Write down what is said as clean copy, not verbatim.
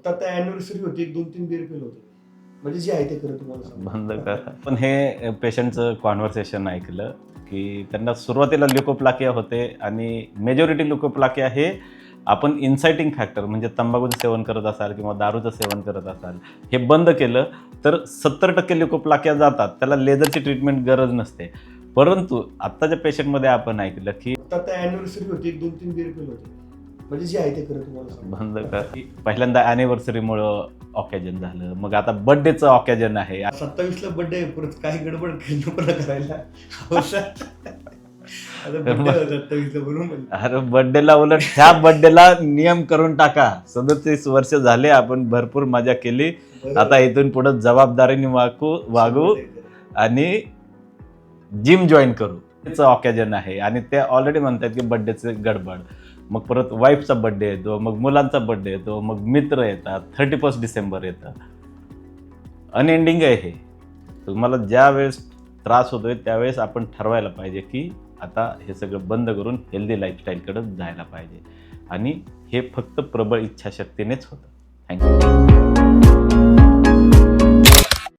फक्त आता अॅनिव्हर्सरी होती, 1-2-3 बिअर पिलो होतो. म्हणजे जे आहे ते खरं तुम्हाला सांगतो. बंद करा. पण हे पेशंटचं कॉन्व्हर्सेशन ऐकलं की त्यांना सुरुवातीला ल्युकोप्लाकिया होते आणि मेजॉरिटी ल्युकोप्लाकिया हे आपण इन्साइटिंग फॅक्टर म्हणजे तंबाखूचं सेवन करत असाल किंवा दारूचं सेवन करत असाल, हे बंद केलं तर 70% ल्युकोप्लाकिया जातात. त्याला लेझरची ट्रीटमेंट गरज नसते. परंतु आत्ताच्या पेशंटमध्ये आपण ऐकलं की फक्त आता अॅनिव्हर्सरी होती, 1-2-3 बिअर पिलो होतो. म्हणजे जे आहे ते खरं तुम्हाला सांगतो. बंद कर. पहिल्यांदा अॅनिव्हर्सरीमुळं ऑकेजन झालं, मग आता बर्थडेचं ऑकेजन आहे. 27 ला बर्थडे आहे, परत काही गडबड नको ना करायला. आता बर्थडे 27 ला म्हणून म्हणलं. अरे बर्थडेला उलट ह्या बर्थडेला नियम करून टाका. 37 वर्ष झाले, आपण भरपूर मजा केली. आता इथून पुढे जबाबदारीने वागू आणि जिम जॉईन करू. त्याचं ऑकेजन आहे आणि ते ऑलरेडी म्हणतात की बर्थडेचं गडबड. मग परत वाईफचा बर्थडे येतो, मग मुलांचा बर्थडे येतो, मग मित्र येतात, 31 डिसेंबर येतं. अनएंडिंग आहे हे. तुम्हाला ज्या वेळेस त्रास होतोय त्यावेळेस आपण ठरवायला पाहिजे की आता हे सगळं बंद करून हेल्दी लाईफस्टाईलकडे जायला पाहिजे आणि हे फक्त प्रबळ इच्छाशक्तीनेच होतं. थँक्यू.